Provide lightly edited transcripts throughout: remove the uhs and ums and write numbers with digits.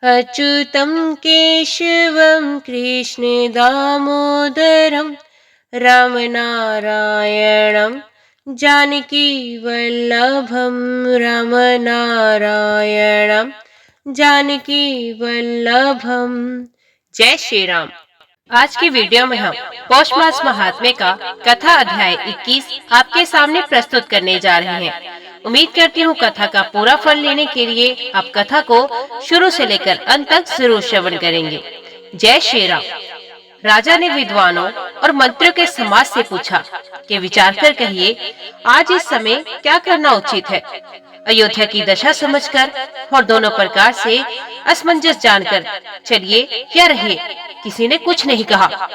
अच्युतं केशवं कृष्णदामोदरं रामनारायणं जानकीवल्लभं रामनारायणं जानकीवल्लभम। जय श्री राम। आज की वीडियो में हम पौष मास महात्म्य का कथा अध्याय 21 आपके सामने प्रस्तुत करने जा रहे हैं। उम्मीद करती हूँ कथा का पूरा फल लेने के लिए आप कथा को शुरू से लेकर अंत तक जरूर श्रवण करेंगे। जय श्री राम। राजा ने विद्वानों और मंत्रियों के समाज से पूछा कि विचार कर कहिए, आज इस समय क्या करना उचित है। अयोध्या की दशा समझकर और दोनों प्रकार से असमंजस जानकर चलिए या रहिए, किसी ने कुछ नहीं कहा।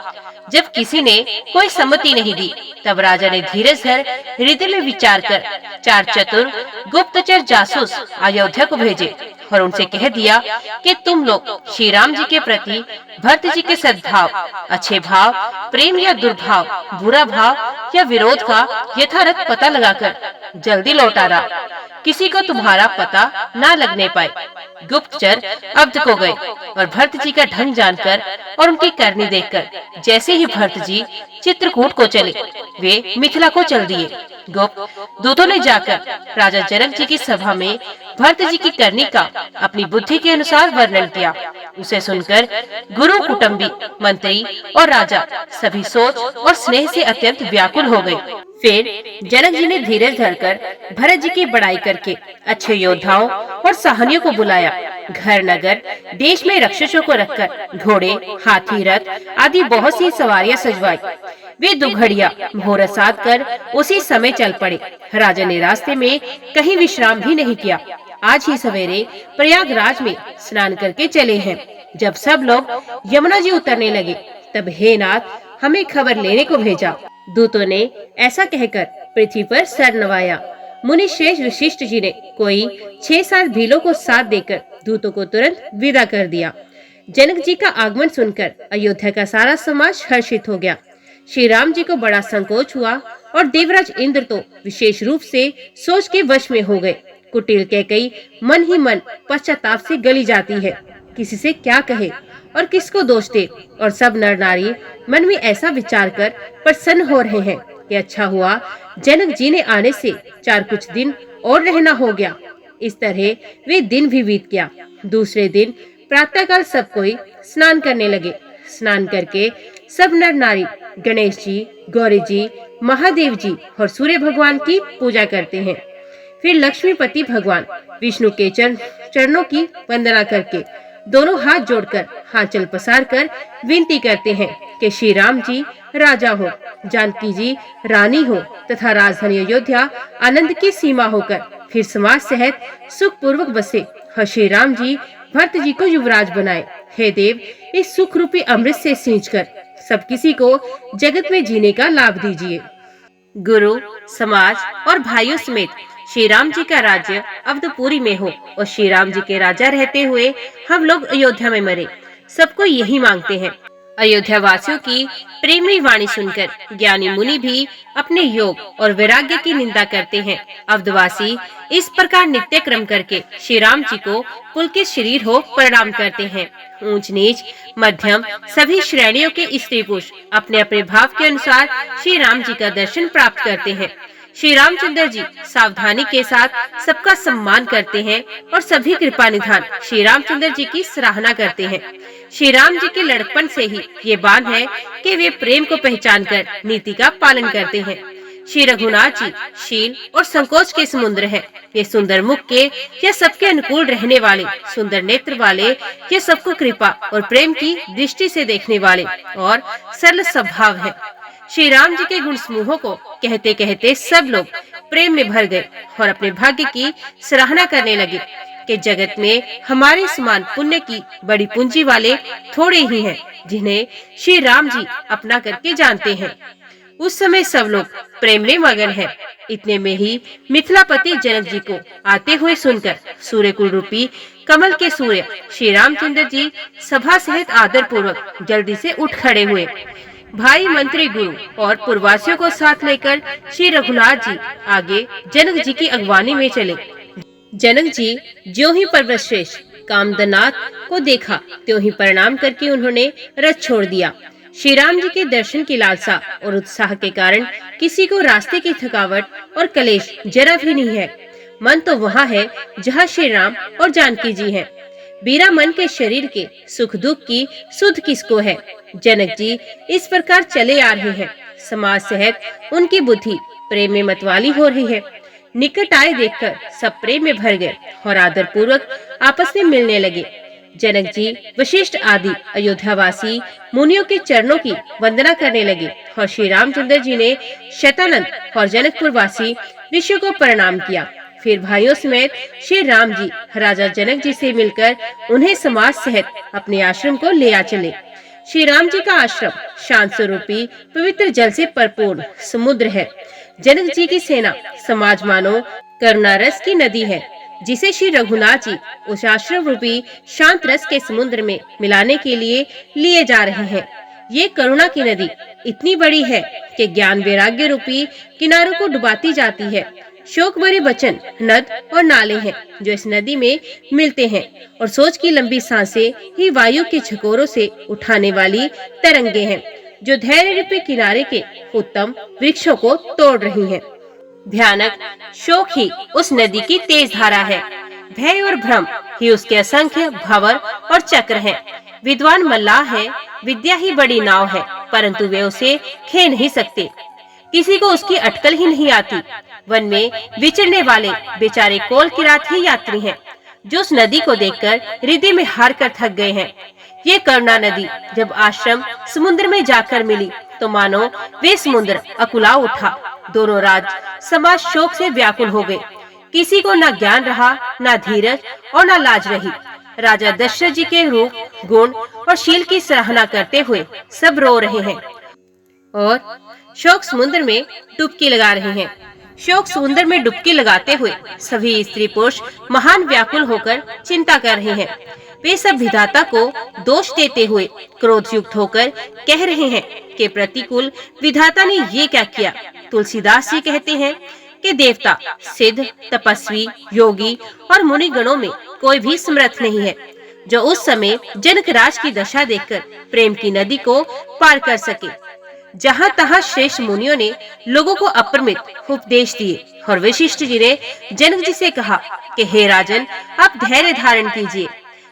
जब किसी ने कोई सम्मति नहीं दी, तब राजा ने धीरज धर हृदय में विचार कर 4 चतुर गुप्तचर जासूस अयोध्या को भेजे और उनसे कह दिया कि तुम लोग श्री राम जी के प्रति भरत जी के सद्भाव, अच्छे भाव, प्रेम या दुर्भाव, बुरा भाव या विरोध का यथार्थ पता लगाकर जल्दी लौट आना, किसी को तुम्हारा पता ना लगने पाए। गुप्तचर अवध को गए और भरत जी का ढंग जानकर और उनकी करनी देखकर जैसे ही भरत जी चित्रकूट को चले, वे मिथिला को चल दिए। गुप्त दूतों ने जाकर राजा जनक जी की सभा में भरत जी की करनी का अपनी बुद्धि के अनुसार वर्णन किया। उसे सुनकर गुरु, कुटुंबी, मंत्री और राजा सभी सोच और स्नेह से अत्यंत व्याकुल हो गए। फिर जनक जी ने धीरज धरकर भरत जी की बड़ाई करके अच्छे योद्धाओं और साहनियों को बुलाया। घर, नगर, देश में रक्षसों को रखकर घोड़े, हाथी, रथ आदि बहुत सी सवारियां सजवाई। वे दुघड़िया मुहूर्त साध कर उसी समय चल पड़े। राजा ने रास्ते में कहीं विश्राम भी नहीं किया। आज ही सवेरे प्रयागराज में स्नान करके चले हैं। जब सब लोग यमुना जी उतरने लगे, तब हे नाथ, हमें खबर लेने को भेजा। दूतों ने ऐसा कहकर पृथ्वी पर सर नवाया। मुनि श्रेष्ठ वशिष्ठ जी ने कोई 6-7 भीलों को साथ देकर दूतों को तुरंत विदा कर दिया। जनक जी का आगमन सुनकर अयोध्या का सारा समाज हर्षित हो गया। श्री राम जी को बड़ा संकोच हुआ और देवराज इंद्र तो विशेष रूप से सोच के वश में हो गए। कुटिल कैकेयी मन ही मन पश्चाताप से गली जाती है, किसी से क्या कहे और किसको दोष दे। और सब नर नारी मन में ऐसा विचार कर प्रसन्न हो रहे हैं कि अच्छा हुआ जनक जी ने आने से 4 कुछ दिन और रहना हो गया। इस तरह वे दिन भी बीत गया। दूसरे दिन प्रातःकाल सब कोई स्नान करने लगे। स्नान करके सब नर नारी गणेश जी, गौरी जी, महादेव जी और सूर्य भगवान की पूजा करते हैं। फिर लक्ष्मीपति भगवान विष्णु के चरणों की वंदना करके दोनों हाथ जोड़कर आंचल पसार कर विनती करते हैं कि श्री राम जी राजा हो, जानकी जी रानी हो तथा राजधानी अयोध्या आनंद की सीमा होकर फिर समाज सहित सुख पूर्वक बसे और श्री राम जी भरत जी को युवराज बनाए। हे देव, इस सुख रूपी अमृत से सींचकर सब किसी को जगत में जीने का लाभ दीजिए। गुरु, समाज और भाइयों समेत श्री राम जी का राज्य अवधपुरी में हो और श्री राम जी के राजा रहते हुए हम लोग अयोध्या में मरे। सबको यही मांगते हैं। अयोध्या वासियों की प्रेमनी वाणी सुनकर ज्ञानी मुनि भी अपने योग और वैराग्य की निंदा करते हैं। अवधवासी इस प्रकार नित्य क्रम करके श्री राम जी को पुलकित शरीर हो प्रणाम करते हैं। ऊंच नीच, मध्यम सभी श्रेणियों के स्त्री पुरुष अपने अपने भाव के अनुसार श्री राम जी का दर्शन प्राप्त करते हैं। श्री रामचंद्र जी सावधानी के साथ सबका सम्मान करते हैं और सभी कृपा निधान श्री रामचंद्र जी की सराहना करते हैं। श्री राम जी के लड़कपन से ही ये बात है कि वे प्रेम को पहचान कर नीति का पालन करते हैं। श्री रघुनाथ जी शील और संकोच के समुद्र हैं। ये सुंदर मुख के या सबके अनुकूल रहने वाले, सुंदर नेत्र वाले, ये सबको कृपा और प्रेम की दृष्टि से देखने वाले और सरल स्वभाव है। श्री राम जी के गुण समूहों को कहते कहते सब लोग प्रेम में भर गए और अपने भाग्य की सराहना करने लगे कि जगत में हमारे समान पुण्य की बड़ी पूंजी वाले थोड़े ही हैं, जिन्हें श्री राम जी अपना करके जानते हैं। उस समय सब लोग प्रेम में मगन हैं। इतने में ही मिथिलापति जनक जी को आते हुए सुनकर सूर्य कुल रूपी कमल के सूर्य श्री रामचंद्र जी सभा सहित आदर पूर्वक जल्दी से उठ खड़े हुए। भाई, मंत्री, गुरु और पूर्ववासियों को साथ लेकर श्री रघुनाथ जी आगे जनक जी की अगवानी में चले। जनक जी ज्यों ही पर्वतश्रेष्ठ कामदनाथ को देखा त्यों ही प्रणाम करके उन्होंने रथ छोड़ दिया। श्री राम जी के दर्शन की लालसा और उत्साह के कारण किसी को रास्ते की थकावट और कलेश जरा भी नहीं है। मन तो वहाँ है जहाँ श्री राम और जानकी जी हैं। बीरा मन के शरीर के सुख दुख की सुध किसको है। जनक जी इस प्रकार चले आ रहे हैं। समाज सहित उनकी बुद्धि प्रेम में मतवाली हो रही है। निकट आए देखकर सब प्रेम में भर गए और आदर पूर्वक आपस में मिलने लगे। जनक जी वशिष्ठ आदि अयोध्यावासी मुनियों के चरणों की वंदना करने लगे और श्री रामचंद्र जी ने शतानंद और जनकपुर वासी ऋषियों को प्रणाम किया। फिर भाइयों समेत श्री राम जी राजा जनक जी से मिलकर उन्हें समाज सहित अपने आश्रम को ले आ चले। श्री राम जी का आश्रम शांत स्वरूपी पवित्र जल से भरपूर समुद्र है। जनक जी की सेना समाज मानो करुणा रस की नदी है, जिसे श्री रघुनाथ जी उस आश्रम रूपी शांत रस के समुद्र में मिलाने के लिए जा रहे हैं। ये करुणा की नदी इतनी बड़ी है कि ज्ञान वैराग्य रूपी किनारों को डुबाती जाती है। शोक भरे वचन नद और नाले हैं जो इस नदी में मिलते हैं, और सोच की लंबी सांसें ही वायु के झकोरों से उठाने वाली तरंगे हैं जो धैर्य रूपी किनारे के उत्तम वृक्षों को तोड़ रही हैं। भयानक शोक ही उस नदी की तेज धारा है। भय और भ्रम ही उसके असंख्य भंवर और चक्र हैं। विद्वान मल्लाह है, विद्या ही बड़ी नाव है, परंतु वे उसे खे नहीं सकते। किसी को उसकी अटकल ही नहीं आती। वन में विचरने वाले बेचारे कोल किरात ही यात्री हैं, जो उस नदी को देखकर हृदय में हार कर थक गए हैं। ये करुणा नदी जब आश्रम समुद्र में जाकर मिली तो मानो वे समुद्र अकुला उठा। दोनों राज समाज शोक से व्याकुल हो गए। किसी को न ज्ञान रहा, न धीरज और न लाज रही। राजा दशरथ जी के रूप, गुण और शील की सराहना करते हुए सब रो रहे हैं और शोक समुद्र में डुबकी लगा रहे हैं। शोक समुद्र में डुबकी लगाते हुए सभी स्त्री पुरुष महान व्याकुल होकर चिंता कर रहे हैं। वे सब विधाता को दोष देते हुए क्रोध युक्त होकर कह रहे हैं कि प्रतिकूल विधाता ने ये क्या किया। तुलसीदास जी कहते हैं कि देवता, सिद्ध, तपस्वी, योगी और मुनि गणों में कोई भी समर्थ नहीं है जो उस समय जनकराज की दशा देखकर प्रेम की नदी को पार कर सके। जहाँ तहाँ श्रेष्ठ मुनियों ने लोगों को अपरिमित उपदेश दिए और वशिष्ठ जी ने जनक जी से कहा कि हे राजन, आप धैर्य धारण कीजिए।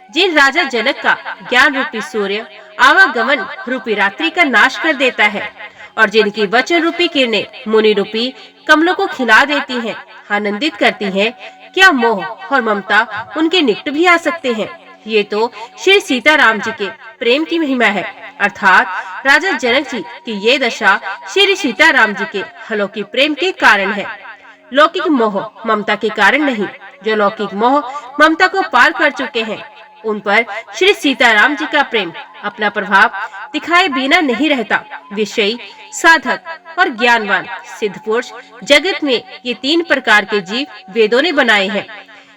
जिन राजा जनक का ज्ञान रूपी सूर्य आवागमन रूपी रात्रि का नाश कर देता है और जिनकी वचन रूपी किरणें मुनि रूपी कमलों को खिला देती हैं, आनंदित करती हैं, क्या मोह और ममता उनके निकट भी आ सकते हैं। ये तो श्री सीताराम जी के प्रेम की महिमा है, अर्थात राजा जनक जी की ये दशा श्री सीताराम जी के अलौकिक प्रेम के कारण है, लौकिक मोह ममता के कारण नहीं। जो लौकिक मोह ममता को पार कर चुके हैं उन पर श्री सीताराम जी का प्रेम अपना प्रभाव दिखाए बिना नहीं रहता। विषयी, साधक और ज्ञानवान सिद्ध पुरुष जगत में ये तीन प्रकार के जीव वेदों ने बनाए हैं।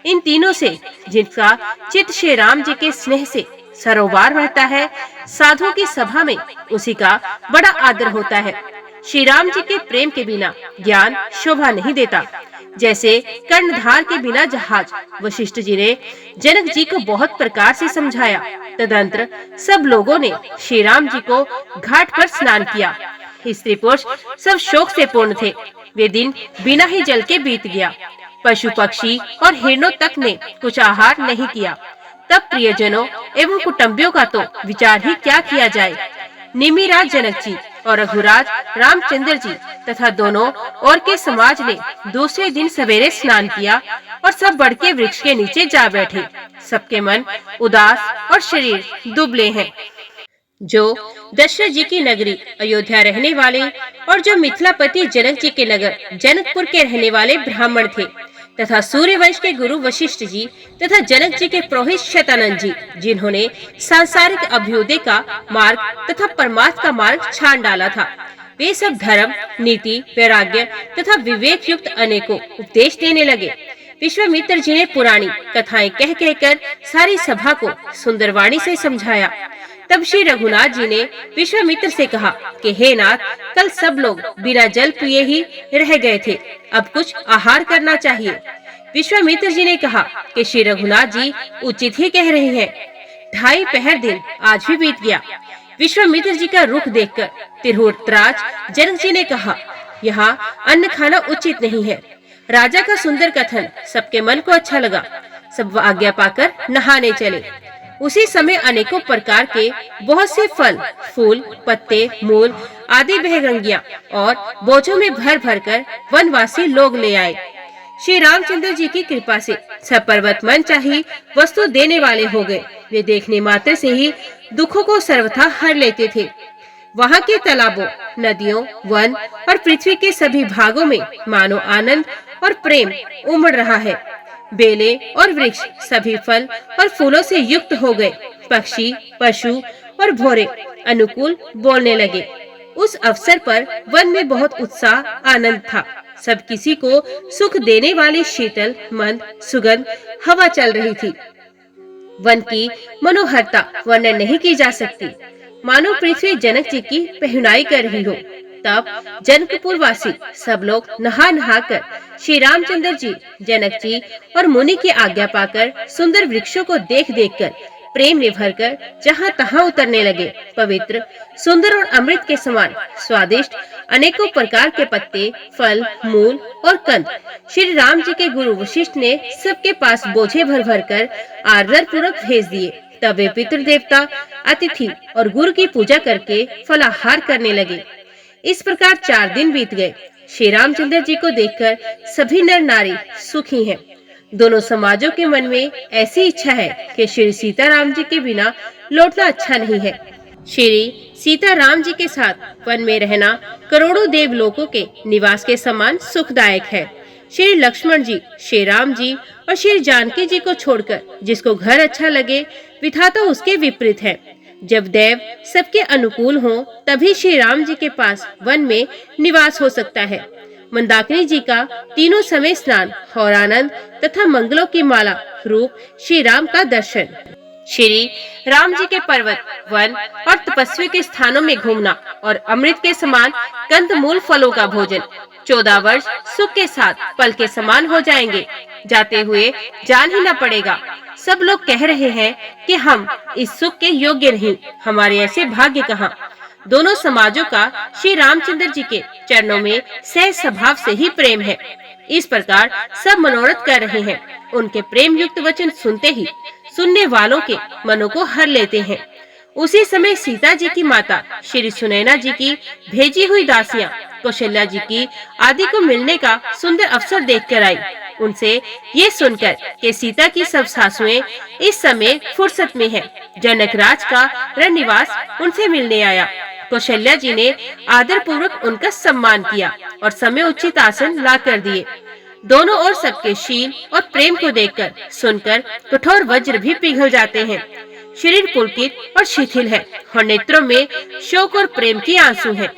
इन तीनों से जिनका चित्त श्री राम जी के स्नेह से सरोवार रहता है, साधुओं की सभा में उसी का बड़ा आदर होता है। श्री राम जी के प्रेम के बिना ज्ञान शोभा नहीं देता। जैसे कर्णधार के बिना जहाज, वशिष्ठ जी ने जनक जी को बहुत प्रकार से समझाया। तदंतर सब लोगों ने श्री राम जी को घाट पर स्नान किया। स्त्री पुरुष सब शोक से पूर्ण थे। वे दिन बिना ही जल के बीत गया। पशु पक्षी और हिरणों तक ने कुछ आहार नहीं किया। तब प्रियजनों एवं कुटुंबियों का तो विचार ही क्या किया जाए। निमिराज जनक जी और रघुराज रामचंद्र जी तथा दोनों और के समाज ने दूसरे दिन सवेरे स्नान किया और सब बड़ के वृक्ष के नीचे जा बैठे। सबके मन उदास और शरीर दुबले हैं। जो दशरथ जी की नगरी अयोध्या रहने वाले और जो मिथिलापति जनक जी के नगर जनकपुर के रहने वाले ब्राह्मण थे तथा सूर्यवंश के गुरु वशिष्ठ जी तथा जनक जी के पुरोहित शतानंद जी, जिन्होंने सांसारिक अभ्युदय का मार्ग तथा परमार्थ का मार्ग छान डाला था, वे सब धर्म, नीति, वैराग्य तथा विवेक युक्त अनेकों उपदेश देने लगे। विश्वामित्र जी ने पुरानी कथाएं कह कहकर सारी सभा को सुंदरवाणी से समझाया। तब श्री रघुनाथ जी ने विश्वामित्र से कहा कि हे नाथ, कल सब लोग बिना जल पिए ही रह गए थे, अब कुछ आहार करना चाहिए। विश्वामित्र जी ने कहा कि श्री रघुनाथ जी उचित ही कह रहे हैं। 2.5 पहर दिन आज भी बीत गया। विश्वामित्र जी का रुख देखकर तिरहुतराज जनक जी ने कहा, यहाँ अन्न खाना उचित नहीं है। राजा का सुंदर कथन सबके मन को अच्छा लगा। सब आज्ञा पाकर नहाने चले। उसी समय अनेकों प्रकार के बहुत से फल, फूल, पत्ते, मूल आदि बहरंगियां और बोझों में भर भर कर वनवासी लोग ले आए। श्री रामचंद्र जी की कृपा से सब पर्वत मन चाही वस्तु देने वाले हो गए। वे देखने मात्र से ही दुखों को सर्वथा हर लेते थे। वहाँ के तालाबों, नदियों, वन और पृथ्वी के सभी भागों में मानो आनंद और प्रेम उमड़ रहा है। बेले और वृक्ष सभी फल और फूलों से युक्त हो गए। पक्षी, पशु और भौरे अनुकूल बोलने लगे। उस अवसर पर वन में बहुत उत्साह, आनंद था। सब किसी को सुख देने वाली शीतल, मंद, सुगंध हवा चल रही थी। वन की मनोहरता वर्णन नहीं की जा सकती। मानो पृथ्वी जनक जी की पहुनाई कर रही हो। तब जनकपुर वासी सब लोग नहा नहा कर श्री रामचंद्र जी, जनक जी और मुनि की आज्ञा पाकर सुंदर वृक्षों को देख देख कर प्रेम में भरकर जहाँ तहाँ उतरने लगे। पवित्र, सुंदर और अमृत के समान स्वादिष्ट अनेकों प्रकार के पत्ते, फल, मूल और कंद श्री राम जी के गुरु वशिष्ठ ने सबके पास बोझे भर भर कर आदर पूर्वक भेज दिए। तब वे पितृ देवता, अतिथि और गुरु की पूजा करके फलाहार करने लगे। इस प्रकार 4 दिन बीत गए। श्री रामचंद्र जी को देखकर सभी नर नारी सुखी हैं। दोनों समाजों के मन में ऐसी इच्छा है कि श्री सीताराम जी के बिना लौटना अच्छा नहीं है। श्री सीताराम जी के साथ वन में रहना करोड़ों देवलोकों के निवास के समान सुखदायक है। श्री लक्ष्मण जी, श्री राम जी और श्री जानकी जी को छोड़कर जिसको घर अच्छा लगे, विधाता उसके विपरीत है। जब देव सबके अनुकूल हो तभी श्री राम जी के पास वन में निवास हो सकता है। मंदाकिनी जी का तीनों समय स्नान और आनंद तथा मंगलों की माला रूप श्री राम का दर्शन, श्री राम जी के पर्वत, वन और तपस्वी के स्थानों में घूमना और अमृत के समान कंदमूल फलों का भोजन 14 वर्ष सुख के साथ पल के समान हो जाएंगे। जाते हुए जान ही न पड़ेगा। सब लोग कह रहे हैं कि हम इस सुख के योग्य नहीं, हमारे ऐसे भाग्य कहाँ। दोनों समाजों का श्री रामचंद्र जी के चरणों में सहज स्वभाव से ही प्रेम है। इस प्रकार सब मनोरथ कर रहे हैं। उनके प्रेम युक्त वचन सुनते ही सुनने वालों के मनों को हर लेते हैं। उसी समय सीता जी की माता श्री सुनैना जी की भेजी हुई दासियां कौशल्या जी की आदि को मिलने का सुंदर अवसर देखकर आई। उनसे ये सुनकर कि सीता की सब सासुएं इस समय फुर्सत में हैं, जनक राज का रणनिवास उनसे मिलने आया। कौशल्या जी ने आदर पूर्वक उनका सम्मान किया और समय उचित आसन ला कर दिए। दोनों ओर सबके शील और प्रेम को देखकर सुनकर कठोर वज्र भी पिघल जाते हैं। शरीर पुलकित और शिथिल है और नेत्रों में शोक और प्रेम की आंसू हैं।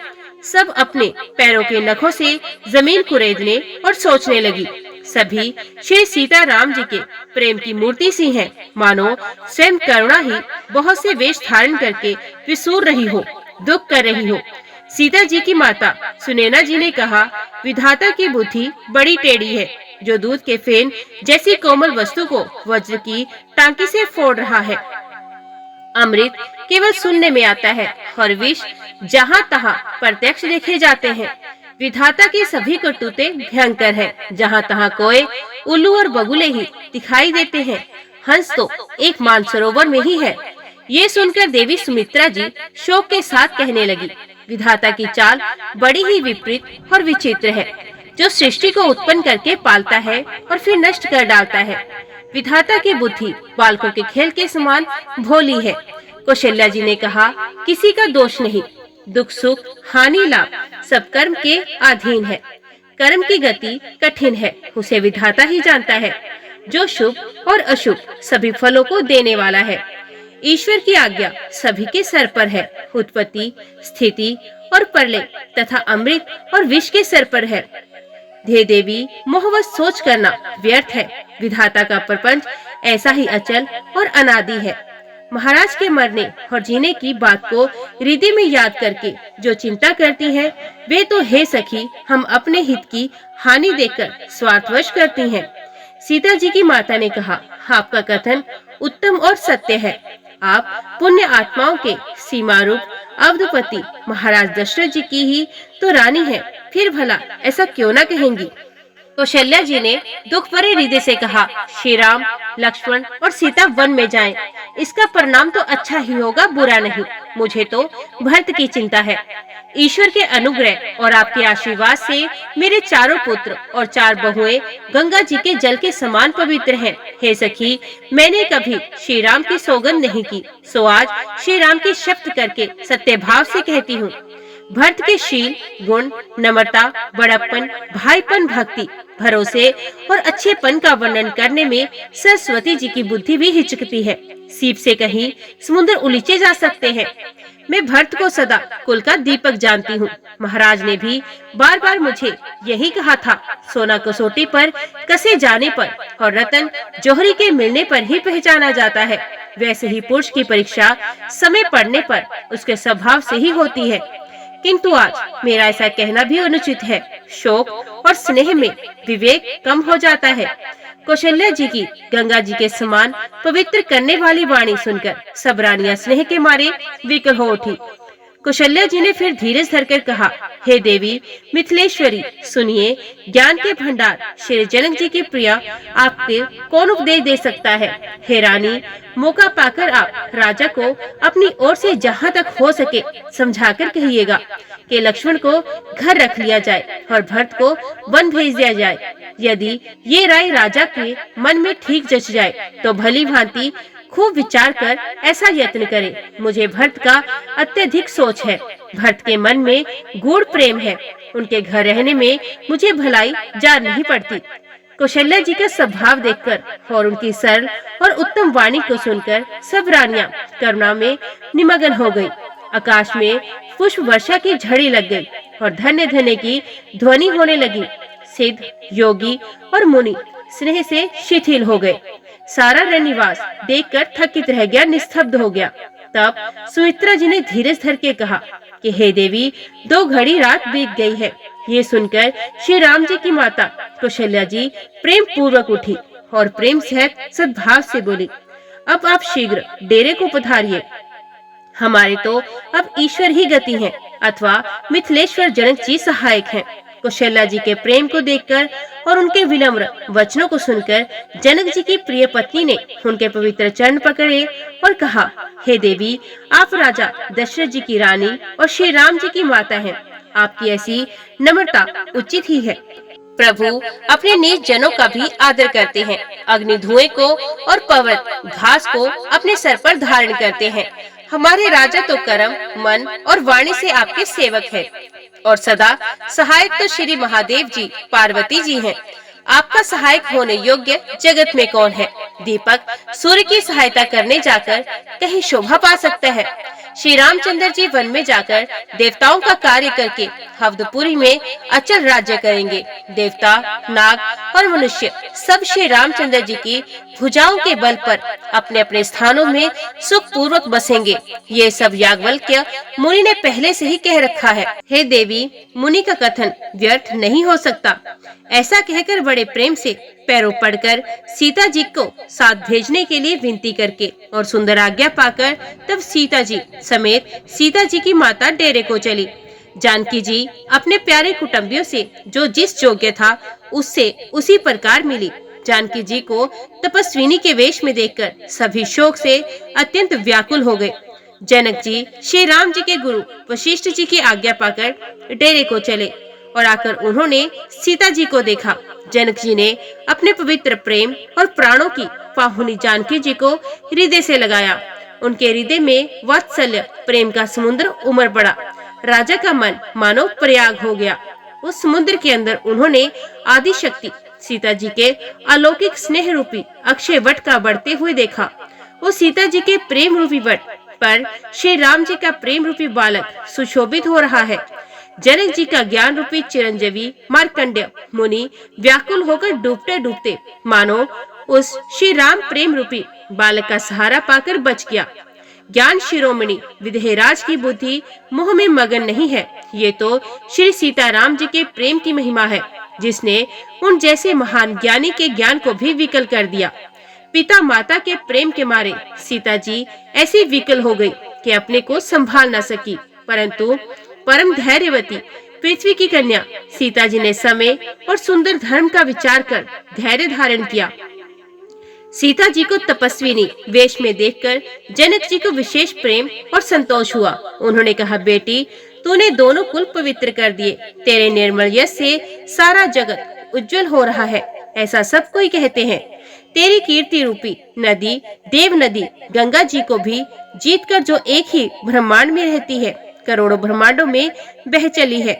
सब अपने पैरों के नखों से जमीन कुरेदने और सोचने लगी। सभी श्री सीताराम जी के प्रेम की मूर्ति सी हैं, मानो स्वयं करुणा ही बहुत से वेश धारण करके विसूर रही हो, दुख कर रही हो। सीता जी की माता सुनैना जी ने कहा, विधाता की बुद्धि बड़ी टेढ़ी है, जो दूध के फेन जैसी कोमल वस्तु को वज्र की टांकी से फोड़ रहा है। अमृत केवल सुनने में आता है और विष जहाँ तहाँ प्रत्यक्ष देखे जाते हैं। विधाता की सभी करतूते भयंकर हैं। जहाँ तहाँ कोए, उल्लू और बगुले ही दिखाई देते हैं। हंस तो एक मानसरोवर में ही है। ये सुनकर देवी सुमित्रा जी शोक के साथ कहने लगी, विधाता की चाल बड़ी ही विपरीत और विचित्र है, जो सृष्टि को उत्पन्न करके पालता है और फिर नष्ट कर डालता है। विधाता की बुद्धि बालकों के खेल के समान भोली है। कौशल्या जी ने कहा, किसी का दोष नहीं, दुख सुख हानि लाभ सब कर्म के अधीन है। कर्म की गति कठिन है, उसे विधाता ही जानता है, जो शुभ और अशुभ सभी फलों को देने वाला है। ईश्वर की आज्ञा सभी के सर पर है। उत्पत्ति, स्थिति और प्रलय तथा अमृत और विष के सर पर है। हे देवी, मोहवश सोच करना व्यर्थ है। विधाता का प्रपंच ऐसा ही अचल और अनादि है। महाराज के मरने और जीने की बात को हृदय में याद करके जो चिंता करती है, वे तो हे सखी हम अपने हित की हानि देखकर स्वार्थवश करती हैं। सीता जी की माता ने कहा, आपका कथन उत्तम और सत्य है। आप पुण्य आत्माओं के सीमा रूप अवधपति महाराज दशरथ जी की ही तो रानी है, फिर भला ऐसा क्यों ना कहेंगी। कौशल्या जी ने दुख भरे हृदय से कहा, श्री राम, लक्ष्मण और सीता वन में जाएं। इसका परिणाम तो अच्छा ही होगा, बुरा नहीं। मुझे तो भरत की चिंता है। ईश्वर के अनुग्रह और आपके आशीर्वाद से मेरे चारों पुत्र और 4 बहुएं गंगा जी के जल के समान पवित्र हैं। हे सखी, मैंने कभी श्री राम की सौगंध नहीं की, सो आज श्री राम की शपथ करके सत्य भाव से कहती हूँ। भरत के शील, गुण, नम्रता, बड़प्पन, भाईपन, भक्ति, भरोसे और अच्छेपन का वर्णन करने में सरस्वती जी की बुद्धि भी हिचकती है। सीप से कहीं समुद्र उलीचे जा सकते हैं। मैं भरत को सदा कुल का दीपक जानती हूँ। महाराज ने भी बार बार मुझे यही कहा था, सोना कसौटी पर कसे जाने पर और रतन जौहरी के मिलने पर ही पहचाना जाता है। वैसे ही पुरुष की परीक्षा समय पड़ने पर उसके स्वभाव से ही होती है। किंतु आज मेरा ऐसा कहना भी अनुचित है। शोक और स्नेह में विवेक कम हो जाता है। कौशल्या जी की गंगा जी के समान पवित्र करने वाली वाणी सुनकर सब रानियां स्नेह के मारे विकल हो उठी। कौशल्या जी ने फिर धीरज धरकर कहा, हे देवी मिथिलेश्वरी, सुनिए, ज्ञान के भंडार श्री जनक जी की प्रिया आपके कौन उपदेश दे सकता है। हे रानी, मौका पाकर आप राजा को अपनी ओर से जहाँ तक हो सके समझाकर कहिएगा कि लक्ष्मण को घर रख लिया जाए और भरत को वन भेज दिया जाए। यदि ये राय राजा के मन में ठीक जच जाए तो भली भांति खूब विचार कर ऐसा यत्न करे। मुझे भरत का अत्यधिक सोच है। भरत के मन में गूढ़ प्रेम है। उनके घर रहने में मुझे भलाई जार नहीं पड़ती। कौशल्या जी का स्वभाव देखकर और उनकी सरल और उत्तम वाणी को सुनकर सब रानियां करुणा में निमग्न हो गई। आकाश में पुष्प वर्षा की झड़ी लग गई और धन्य धन्य की ध्वनि होने लगी। सिद्ध, योगी और मुनि स्नेह से शिथिल हो गए। सारा रनिवास देखकर थकित रह गया, निस्तब्ध हो गया। तब सुमित्रा जी ने धीरज धर के कहा कि हे देवी, 2 घड़ी रात बीत गई है। ये सुनकर श्री राम जी की माता कौशल्या जी प्रेम पूर्वक उठी और प्रेम सहित सद्भाव से बोली, अब आप शीघ्र डेरे को पधारिए। हमारे तो अब ईश्वर ही गति है अथवा मिथिलेश्वर जनक जी सहायक हैं। कौशल्या जी के प्रेम को देखकर और उनके विनम्र वचनों को सुनकर जनक जी की प्रिय पत्नी ने उनके पवित्र चरण पकड़े और कहा, हे देवी, आप राजा दशरथ जी की रानी और श्री राम जी की माता हैं। आपकी ऐसी नम्रता उचित ही है। प्रभु अपने निज जनों का भी आदर करते हैं। अग्नि धुएं को और पर्वत घास को अपने सर पर धारण करते हैं। हमारे राजा तो कर्म, मन और वाणी से आपके सेवक हैं और सदा सहायक तो श्री महादेव जी, पार्वती जी हैं। आपका सहायक होने योग्य जगत में कौन है। दीपक सूर्य की सहायता करने जाकर कहीं शोभा पा सकता है। श्री रामचंद्र जी वन में जाकर देवताओं का कार्य करके हवदपुरी में अचल राज्य करेंगे। देवता, नाग और मनुष्य सब श्री रामचंद्र जी की भुजाओं के बल पर अपने अपने स्थानों में सुख पूर्वक बसेंगे। ये सब याज्ञवल्क्य मुनि ने पहले से ही कह रखा है। हे देवी, मुनि का कथन व्यर्थ नहीं हो सकता। ऐसा कहकर बड़े प्रेम से पैरों पड़कर सीता जी को साथ भेजने के लिए विनती करके और सुंदर आज्ञा पाकर तब सीता जी समेत सीता जी की माता डेरे को चली। जानकी जी अपने प्यारे कुटुंबियों से जो जिस योग्य था उससे उसी प्रकार मिली। जानकी जी को तपस्विनी के वेश में देखकर सभी शोक से अत्यंत व्याकुल हो गए। जनक जी श्री राम जी के गुरु वशिष्ठ जी की आज्ञा पाकर डेरे को चले और आकर उन्होंने सीता जी को देखा। जनक जी ने अपने पवित्र प्रेम और प्राणों की पाहुनी जानकी जी को हृदय से लगाया। उनके हृदय में वात्सल्य प्रेम का समुद्र उमड़ पड़ा। राजा का मन मानो प्रयाग हो गया। उस समुद्र के अंदर उन्होंने आदि शक्ति सीता जी के अलौकिक स्नेह रूपी अक्षय वट का बढ़ते हुए देखा। वो सीता जी के प्रेम रूपी वट पर श्री राम जी का प्रेम रूपी बालक सुशोभित हो रहा है। जनक जी का ज्ञान रूपी चिरंजीवी मार्कंडेय मुनि व्याकुल होकर डूबते डूबते मानो उस श्री राम प्रेम रूपी बालक का सहारा पाकर बच गया। ज्ञान शिरोमणि विदेहराज की बुद्धि मोह में मगन नहीं है। ये तो श्री सीताराम जी के प्रेम की महिमा है। जिसने उन जैसे महान ज्ञानी के ज्ञान को भी विकल कर दिया। पिता माता के प्रेम के मारे सीता जी ऐसी विकल हो गई कि अपने को संभाल न सकी, परंतु परम धैर्यवती पृथ्वी की कन्या सीता जी ने समय और सुंदर धर्म का विचार कर धैर्य धारण किया। सीता जी को तपस्विनी वेश में देखकर जनक जी को विशेष प्रेम और संतोष हुआ। उन्होंने कहा, बेटी, तूने दोनों कुल पवित्र कर दिए। तेरे निर्मल यश से सारा जगत उज्जवल हो रहा है, ऐसा सब कोई कहते हैं। तेरी कीर्ति रूपी नदी देव नदी गंगा जी को भी जीतकर जो एक ही ब्रह्मांड में रहती है, करोड़ों ब्रह्मांडों में बह चली है।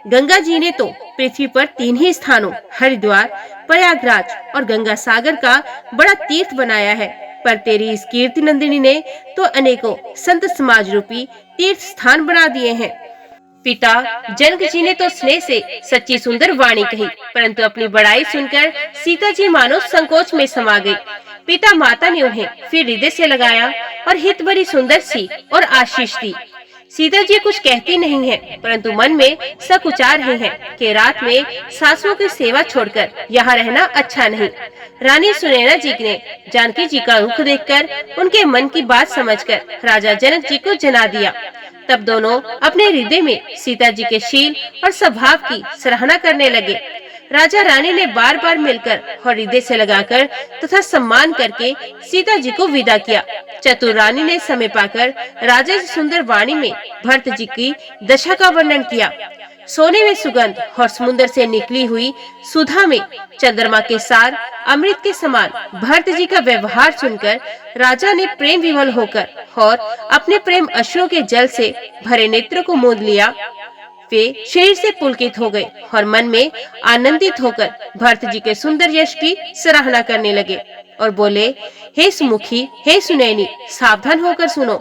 गंगा जी ने तो पृथ्वी पर 3 ही स्थानों हरिद्वार, प्रयागराज और गंगा सागर का बड़ा तीर्थ बनाया है, पर तेरी इस कीर्ति नंदिनी ने तो अनेकों संत समाज रूपी तीर्थ स्थान बना दिए हैं। पिता जनक जी ने तो स्नेह से सच्ची सुंदर वाणी कही, परंतु अपनी बड़ाई सुनकर सीता जी मानो संकोच में समा गई। पिता माता ने उन्हें फिर हृदय से लगाया और हित भरी सुंदर सी और आशीष दी। सीता जी कुछ कहती नहीं है, परंतु मन में सकुचा रहे हैं कि रात में सासुओं की सेवा छोड़कर यहाँ रहना अच्छा नहीं। रानी सुनैना जी ने जानकी जी का रुख देखकर उनके मन की बात समझकर राजा जनक जी को जना दिया। तब दोनों अपने हृदय में सीता जी के शील और स्वभाव की सराहना करने लगे। राजा रानी ने बार बार मिलकर और हृदय से लगाकर तथा सम्मान करके सीता जी को विदा किया। चतुर रानी ने समय पाकर राजा की सुंदर वाणी में भरत जी की दशा का वर्णन किया। सोने में सुगंध और समुद्र से निकली हुई सुधा में चंद्रमा के सार अमृत के समान भरत जी का व्यवहार सुनकर राजा ने प्रेम विवल होकर और अपने प्रेम अश्रुओं के जल से भरे नेत्र को मूंद लिया। वे शरीर से पुलकित हो गए और मन में आनंदित होकर भरत जी के सुंदर यश की सराहना करने लगे और बोले, हे सुमुखी, हे सुनैनी, सावधान होकर सुनो।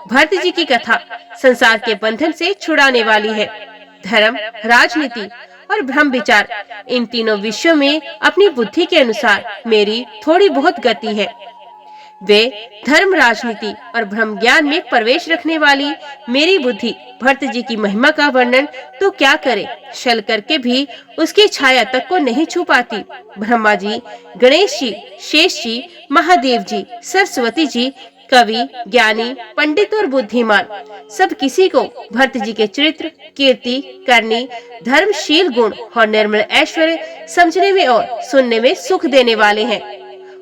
भरत जी की कथा संसार के बंधन से छुड़ाने वाली है। धर्म, राजनीति और ब्रह्म विचार, इन तीनों विषयों में अपनी बुद्धि के अनुसार मेरी थोड़ी बहुत गति है। वे धर्म, राजनीति और ब्रह्म ज्ञान में प्रवेश रखने वाली मेरी बुद्धि भरत जी की महिमा का वर्णन तो क्या करे, छल करके भी उसकी छाया तक को नहीं छू पाती। ब्रह्मा जी, गणेश जी, शेष जी, महादेव जी, सरस्वती जी, कवि, ज्ञानी, पंडित और बुद्धिमान, सब किसी को भरत जी के चरित्र, कीर्ति, करनी, धर्मशील गुण और निर्मल ऐश्वर्य समझने में और सुनने में सुख देने वाले हैं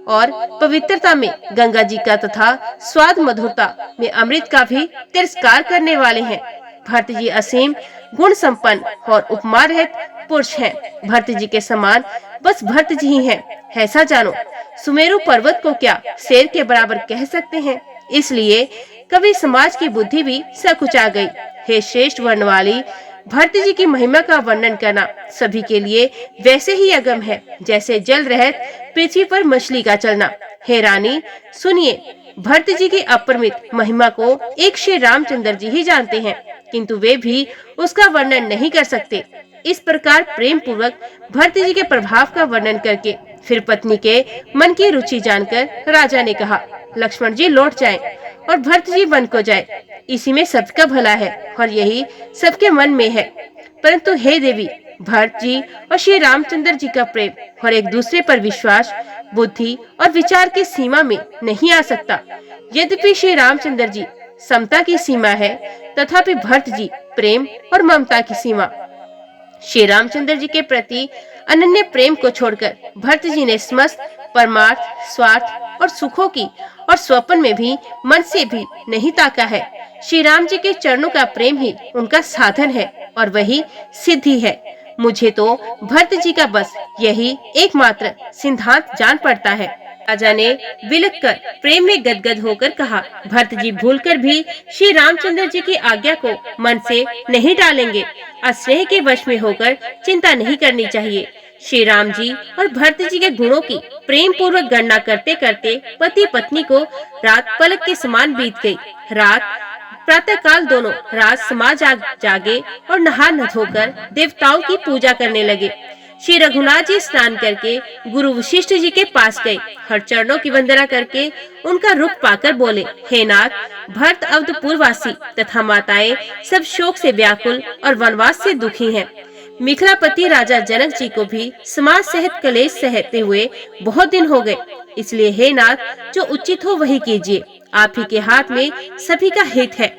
और पवित्रता में गंगा जी का तथा स्वाद मधुरता में अमृत का भी तिरस्कार करने वाले हैं। भरत जी असीम गुण संपन्न और उपमा रहित पुरुष हैं। भरत जी के समान बस भरत जी ही हैं, ऐसा जानो। सुमेरु पर्वत को क्या शेर के बराबर कह सकते हैं। इसलिए कवि समाज की बुद्धि भी सकुचा गई। हे श्रेष्ठ वर्ण वाली, भरत जी की महिमा का वर्णन करना सभी के लिए वैसे ही अगम है जैसे जल रहित पृथ्वी पर मछली का चलना। हे रानी, सुनिए, भरत जी की अपरिमित महिमा को एक श्री रामचंद्र जी ही जानते हैं, किंतु वे भी उसका वर्णन नहीं कर सकते। इस प्रकार प्रेम पूर्वक भरत जी के प्रभाव का वर्णन करके फिर पत्नी के मन की रुचि जानकर राजा ने कहा, लक्ष्मण जी लौट जाएं और भरत जी वन को जाए। इसी में सबका भला है और यही सबके मन में है। परंतु हे देवी, भरत जी और श्री रामचंद्र जी का प्रेम और एक दूसरे पर विश्वास बुद्धि और विचार की सीमा में नहीं आ सकता। यद्यपि श्री रामचंद्र जी समता की सीमा है, तथापि भरत जी प्रेम और ममता की सीमा। श्री रामचंद्र जी के प्रति अनन्य प्रेम को छोड़कर भरत जी ने समस्त परमार्थ, स्वार्थ और सुखों की और स्वप्न में भी मन से भी नहीं ताका है। श्री राम जी के चरणों का प्रेम ही उनका साधन है और वही सिद्धि है। मुझे तो भरत जी का बस यही एकमात्र सिद्धांत जान पड़ता है। राजा ने विलक कर प्रेम में गदगद होकर कहा, भरत जी भूलकर भी श्री रामचंद्र जी की आज्ञा को मन से नहीं डालेंगे। स्नेह के वश में होकर चिंता नहीं करनी चाहिए। श्री राम जी और भरत जी के गुणों की प्रेम पूर्वक गणना करते करते पति पत्नी को रात पलक के समान बीत गई। रात प्रातः काल दोनों रात समाज जागे और नहा न धोकर देवताओं की पूजा करने लगे। श्री रघुनाथ जी स्नान करके गुरु वशिष्ठ जी के पास गए और चरणों की वंदना करके उनका रुख पाकर बोले, हे नाथ, भरत अवधपुरवासी तथा माताएं सब शोक से व्याकुल और वनवास से दुखी हैं। मिथिलापति राजा जनक जी को भी समाज सहित कलेश सहते हुए बहुत दिन हो गए, इसलिए हे नाथ जो उचित हो वही कीजिए, आप ही के हाथ में सभी का हित है।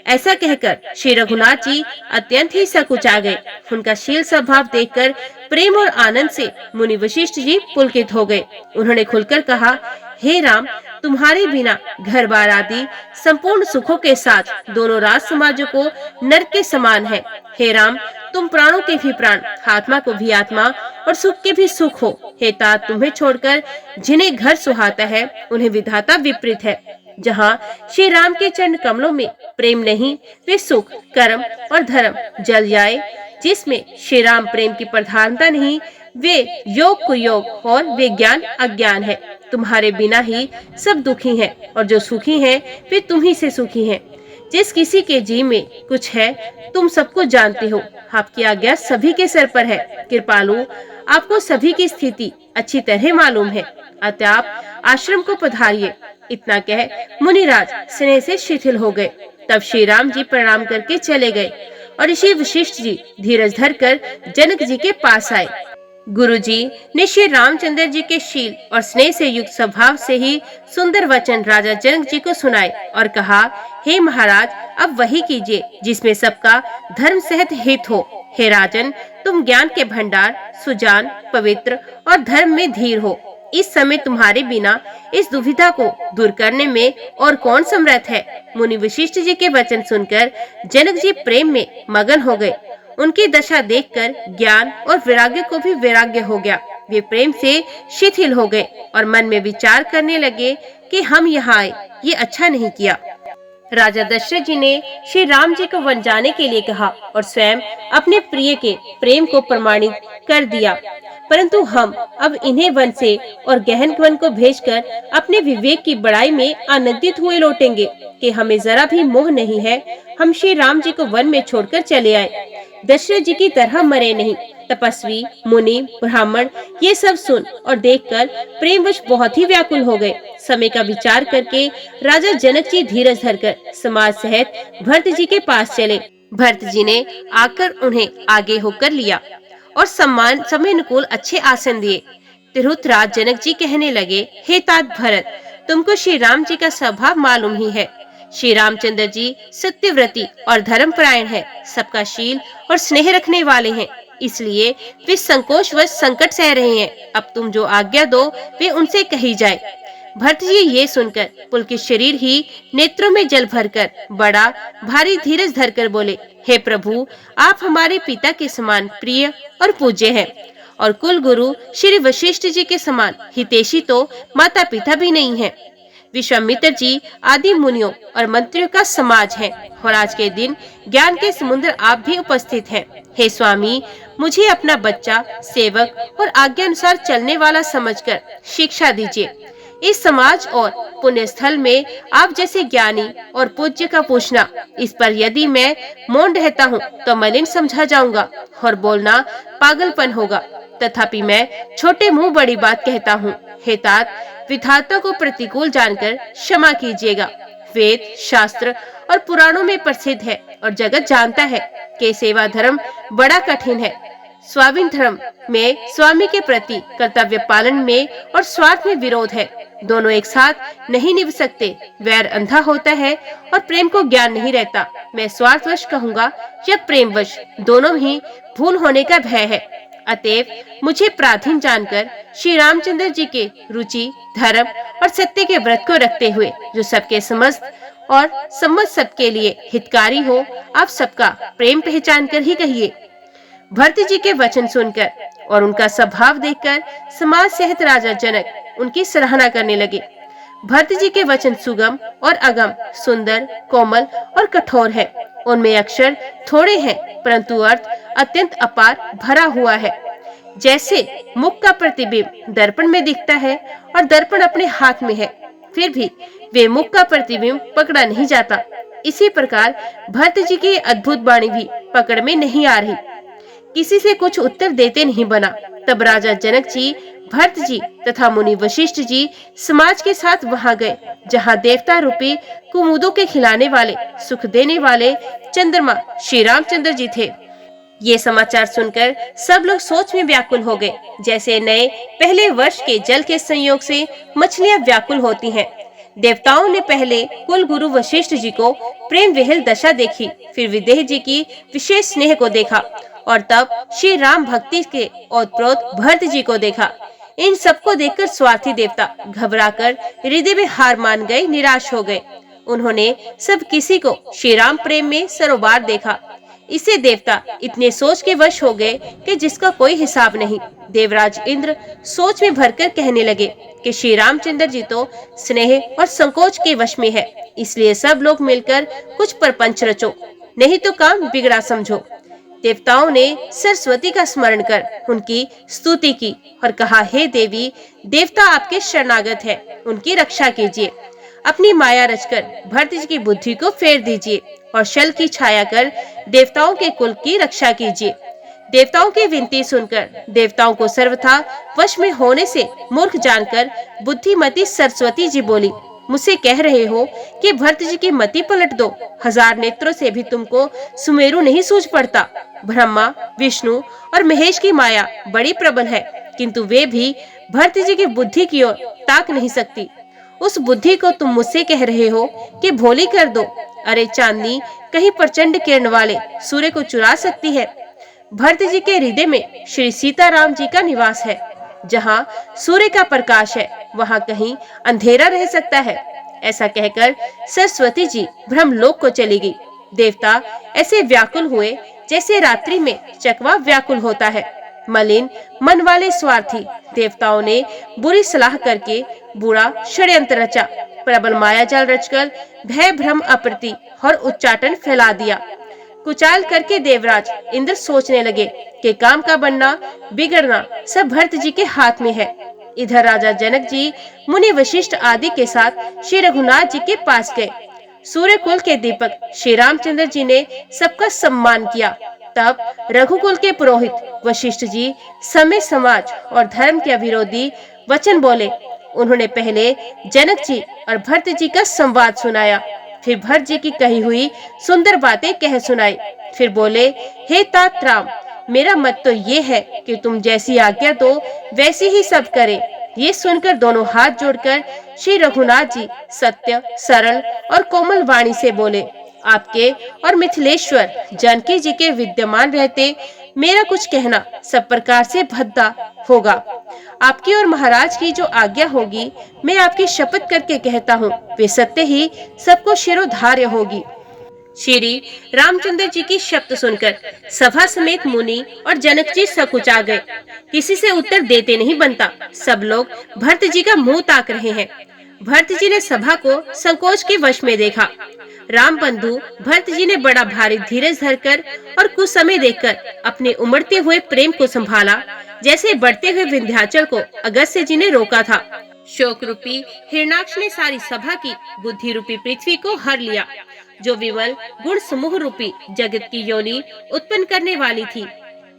ऐसा कहकर श्री रघुनाथ जी अत्यंत ही सकुचा गए। उनका शील स्वभाव देखकर प्रेम और आनंद से मुनि वशिष्ठ जी पुलकित हो गए। उन्होंने खुलकर कहा, हे राम, तुम्हारे बिना घर बार आदि संपूर्ण सुखों के साथ दोनों राज समाजों को नरक के समान है। हे राम, तुम प्राणों के भी प्राण, आत्मा को भी आत्मा और सुख के भी सुख हो। हे तात, तुम्हें छोड़कर जिन्हें घर सुहाता है उन्हें विधाता विपरीत है। जहाँ श्री राम के चरण कमलों में प्रेम नहीं, वे सुख, कर्म और धर्म जल जाए। जिसमें श्री राम प्रेम की प्रधानता नहीं, वे योग कुयोग और वे ज्ञान अज्ञान है। तुम्हारे बिना ही सब दुखी हैं और जो सुखी हैं वे तुम ही से सुखी हैं। जिस किसी के जी में कुछ है तुम सबको जानते हो। आपकी आज्ञा सभी के सर पर है। कृपालु, आपको सभी की स्थिति अच्छी तरह मालूम है, अतः आप आश्रम को पधारिए। इतना कह मुनिराज स्नेह से शिथिल हो गए। तब श्री राम जी प्रणाम करके चले गए और ऋषि वशिष्ठ जी धीरज धरकर जनक जी के पास आए। गुरु जी ने श्री रामचंद्र जी के शील और स्नेह से युक्त स्वभाव से ही सुंदर वचन राजा जनक जी को सुनाए और कहा, हे महाराज, अब वही कीजिए जिसमें सबका धर्म सहित हित हो। हे राजन, तुम ज्ञान के भंडार, सुजान, पवित्र और धर्म में धीर हो। इस समय तुम्हारे बिना इस दुविधा को दूर करने में और कौन समर्थ है। मुनि वशिष्ठ जी के वचन सुनकर जनक जी प्रेम में मगन हो गए। उनकी दशा देखकर ज्ञान और वैराग्य को भी वैराग्य हो गया। वे प्रेम से शिथिल हो गए और मन में विचार करने लगे कि हम यहाँ आए, ये अच्छा नहीं किया। राजा दशरथ जी ने श्री राम जी को वन जाने के लिए कहा और स्वयं अपने प्रिय के प्रेम को प्रमाणित कर दिया। परंतु हम अब इन्हें वन से और गहन वन को भेजकर अपने विवेक की बड़ाई में आनंदित हुए लौटेंगे कि हमें जरा भी मोह नहीं है। हम श्री राम जी को वन में छोड़कर चले आए, दशरथ जी की तरह मरे नहीं। तपस्वी, मुनि, ब्राह्मण ये सब सुन और देखकर प्रेमवश बहुत ही व्याकुल हो गए। समय का विचार करके राजा जनक जी धीरज धरकर समाज सहित भरत जी के पास चले। भरत जी ने आकर उन्हें आगे होकर लिया और सम्मान समय अनुकूल अच्छे आसन दिए। तिरहुत राज जनक जी कहने लगे, हे तात भरत, तुमको श्री राम जी का स्वभाव मालूम ही है। श्री रामचंद्र जी सत्यव्रती और धर्मपरायण है, सबका शील और स्नेह रखने वाले हैं, इसलिए वे संकोचवश संकट सह रहे हैं। अब तुम जो आज्ञा दो वे उनसे कही जाए। भरत जी ये सुनकर पुलकित शरीर ही नेत्रों में जल भरकर बड़ा भारी धीरज धरकर बोले, हे प्रभु, आप हमारे पिता के समान प्रिय और पूज्य हैं और कुल गुरु श्री वशिष्ठ जी के समान हितैषी तो माता पिता भी नहीं है। विश्वामित्र जी आदि मुनियों और मंत्रियों का समाज है और आज के दिन ज्ञान के समुद्र आप भी उपस्थित हैं। हे स्वामी, मुझे अपना बच्चा, सेवक और आज्ञा अनुसार चलने वाला समझकर शिक्षा दीजिए। इस समाज और पुण्य स्थल में आप जैसे ज्ञानी और पूज्य का पूछना, इस पर यदि मैं मौन रहता हूँ तो मलिन समझा जाऊंगा और बोलना पागलपन होगा। तथापि मैं छोटे मुंह बड़ी बात कहता हूँ। हे तात, विधाता को प्रतिकूल जानकर क्षमा कीजिएगा। वेद, शास्त्र और पुराणों में प्रसिद्ध है और जगत जानता है कि सेवा धर्म बड़ा कठिन है। स्वाधीन धर्म में स्वामी के प्रति कर्तव्य पालन में और स्वार्थ में विरोध है। दोनों एक साथ नहीं निभ सकते। वैर अंधा होता है और प्रेम को ज्ञान नहीं रहता। मैं स्वार्थवश कहूँगा या प्रेमवश, दोनों ही भूल होने का भय है। अतएव मुझे प्राधीन जानकर श्री रामचंद्र जी के रुचि, धर्म और सत्य के व्रत को रखते हुए, जो सबके समस्त और समझ सबके लिए हितकारी हो, आप सबका प्रेम पहचान कर ही कहिए। भरत जी के वचन सुनकर और उनका स्वभाव देखकर समाज सहित राजा जनक उनकी सराहना करने लगे। भरत जी के वचन सुगम और अगम, सुंदर, कोमल और कठोर है। उनमें अक्षर थोड़े हैं परंतु अर्थ अत्यंत अपार भरा हुआ है। जैसे मुख का प्रतिबिंब दर्पण में दिखता है और दर्पण अपने हाथ में है, फिर भी वे मुख का प्रतिबिंब पकड़ा नहीं जाता, इसी प्रकार भरत जी की अद्भुत वाणी भी पकड़ में नहीं आ रही। किसी से कुछ उत्तर देते नहीं बना। तब राजा जनक जी, भरत जी तथा मुनि वशिष्ठ जी समाज के साथ वहां गए जहां देवता रूपी कुमुदों के खिलाने वाले, सुख देने वाले चंद्रमा श्री रामचंद्र जी थे। ये समाचार सुनकर सब लोग सोच में व्याकुल हो गए, जैसे नए पहले वर्ष के जल के संयोग से मछलियां व्याकुल होती हैं। देवताओं ने पहले कुल गुरु वशिष्ठ जी को प्रेम विहल दशा देखी, फिर विदेह जी की विशेष स्नेह को देखा और तब श्री राम भक्ति के ओतप्रोत भरत जी को देखा। इन सबको देखकर स्वार्थी देवता घबराकर हृदय में हार मान गए, निराश हो गए। उन्होंने सब किसी को श्री राम प्रेम में सरोबार देखा। इससे देवता इतने सोच के वश हो गए कि जिसका कोई हिसाब नहीं। देवराज इंद्र सोच में भरकर कहने लगे कि श्री रामचंद्र जी तो स्नेह और संकोच के वश में है, इसलिए सब लोग मिलकर कुछ परपंच रचो, नहीं तो काम बिगड़ा समझो। देवताओं ने सरस्वती का स्मरण कर उनकी स्तुति की और कहा, हे देवी, देवता आपके शरणागत है, उनकी रक्षा कीजिए। अपनी माया रचकर भरत जी की बुद्धि को फेर दीजिए और शल की छाया कर देवताओं के कुल की रक्षा कीजिए। देवताओं की विनती सुनकर देवताओं को सर्वथा वश में होने से मूर्ख जानकर बुद्धिमती सरस्वती जी बोली, मुझसे कह रहे हो कि भरत जी की मति पलट दो। 1000 नेत्रों से भी तुमको सुमेरु नहीं सूझ पड़ता। ब्रह्मा, विष्णु और महेश की माया बड़ी प्रबल है, किंतु वे भी भरत जी की बुद्धि की ओर ताक नहीं सकती। उस बुद्धि को तुम मुझसे कह रहे हो कि भोली कर दो। अरे चांदनी कहीं प्रचंड किरण वाले सूर्य को चुरा सकती है। भरत जी के हृदय में श्री सीताराम जी का निवास है। जहाँ सूर्य का प्रकाश है, वहाँ कहीं अंधेरा रह सकता है। ऐसा कहकर सरस्वती जी ब्रह्मलोक को चली गई। देवता ऐसे व्याकुल हुए जैसे रात्रि में चकवा व्याकुल होता है। मलिन मन वाले स्वार्थी देवताओं ने बुरी सलाह करके बुरा षड्यंत्र रचा, प्रबल माया जाल रचकर भय भ्रम अप्रति और उच्चाटन फैला दिया। कुचाल करके देवराज इंद्र सोचने लगे कि काम का बनना बिगड़ना सब भरत जी के हाथ में है। इधर राजा जनक जी मुनि वशिष्ठ आदि के साथ श्री रघुनाथ जी के पास गए। सूर्य कुल के दीपक श्री रामचंद्र जी ने सबका सम्मान किया। तब रघुकुल के पुरोहित वशिष्ठ जी समय समाज और धर्म के विरोधी वचन बोले। उन्होंने पहले जनक जी और भरत जी का संवाद सुनाया, फिर भरत जी की कही हुई सुंदर बातें कह सुनाई। फिर बोले, हे तात राम, मेरा मत तो ये है कि तुम जैसी आज्ञा दो वैसी ही सब करें। ये सुनकर दोनों हाथ जोड़कर श्री रघुनाथ जी सत्य, सरल और कोमल वाणी से बोले, आपके और मिथिलेश्वर जानकी जी के विद्यमान रहते मेरा कुछ कहना सब प्रकार से भद्दा होगा। आपकी और महाराज की जो आज्ञा होगी, मैं आपकी शपथ करके कहता हूँ, वे सत्य ही सबको शिरोधार्य होगी। श्री रामचंद्र जी की शब्द सुनकर सभा समेत मुनि और जनक जी सकुचा गए। किसी से उत्तर देते नहीं बनता। सब लोग भरत जी का मुंह ताक रहे हैं। भरत जी ने सभा को संकोच के वश में देखा। राम बंधु भरत जी ने बड़ा भारी धीरज धरकर और कुछ समय देखकर अपने उमड़ते हुए प्रेम को संभाला, जैसे बढ़ते हुए विंध्याचल को अगस्त्य जी ने रोका था। शोक रूपी हिरणाक्ष ने सारी सभा की बुद्धि रूपी पृथ्वी को हर लिया, जो विमल गुण समूह रूपी जगत की योनि उत्पन्न करने वाली थी।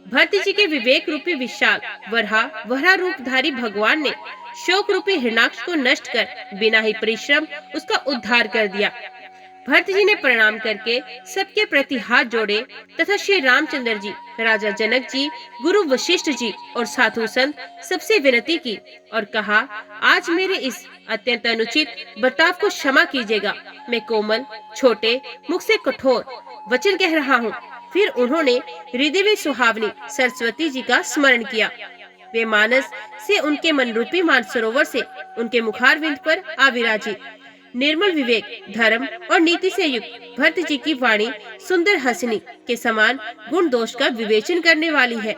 भरत जी के विवेक रूपी विशाल वरा रूपधारी भगवान ने शोक रूपी हिरणाक्ष को नष्ट कर बिना ही परिश्रम उसका उद्धार कर दिया। भरत जी ने प्रणाम करके सबके प्रति हाथ जोड़े तथा श्री रामचंद्र जी, राजा जनक जी, गुरु वशिष्ठ जी और साधु संत सबसे विनती की और कहा, आज मेरे इस अत्यंत अनुचित बर्ताव को क्षमा कीजिएगा। मैं कोमल, छोटे, मुख से कठोर वचन कह रहा हूँ। फिर उन्होंने हृदय में सुहावनी सरस्वती जी का स्मरण किया। वे मानस से उनके मन रूपी मानसरोवर से उनके मुखारविंद पर आविराजित। निर्मल विवेक, धर्म और नीति से युक्त भरत जी की वाणी सुंदर हंसनी के समान गुण दोष का विवेचन करने वाली है।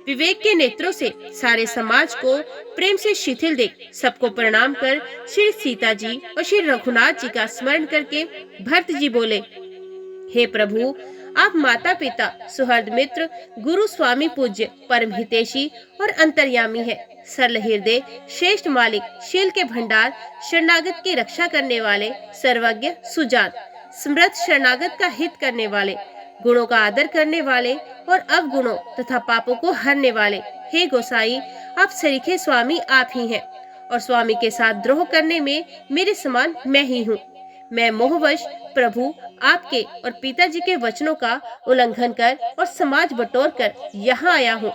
विवेक के नेत्रों से सारे समाज को प्रेम से शिथिल देख सबको प्रणाम कर श्री सीता जी और श्री रघुनाथ जी का स्मरण करके भरत जी बोले, हे प्रभु, आप माता पिता, सुहृद मित्र, गुरु स्वामी पूज्य, परम हितैषी और अंतर्यामी है। सरल हृदय, श्रेष्ठ मालिक, शील के भंडार, शरणागत की रक्षा करने वाले, सर्वज्ञ, सुजान, समृद्ध शरणागत का हित करने वाले, गुणों का आदर करने वाले और अवगुणों तथा पापों को हरने वाले, हे गोसाई, आप सरीखे स्वामी आप ही हैं और स्वामी के साथ द्रोह करने में मेरे समान मैं ही हूँ। मैं मोहवश प्रभु आपके और पिताजी के वचनों का उल्लंघन कर और समाज बटोर कर यहाँ आया हूँ।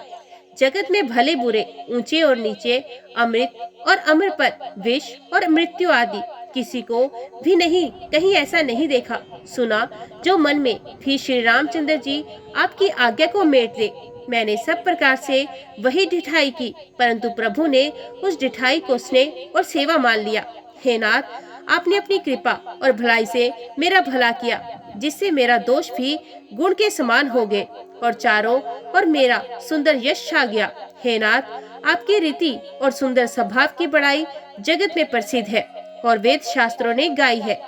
जगत में भले बुरे, ऊंचे और नीचे, अमृत और अमर पर, विष और मृत्यु आदि किसी को भी नहीं कहीं ऐसा नहीं देखा सुना जो मन में भी श्री रामचंद्र जी आपकी आज्ञा को मेट दे। मैंने सब प्रकार से वही ढिठाई की, परंतु प्रभु ने उस ढिठाई को स्नेह और सेवा मान लिया। हे नाथ, आपने अपनी कृपा और भलाई से मेरा भला किया, जिससे मेरा दोष भी गुण के समान हो गए और चारों और मेरा सुंदर यश छा गया। हे नाथ, आपकी रीति और सुंदर स्वभाव की बड़ाई जगत में प्रसिद्ध है और वेद शास्त्रों ने गाई है।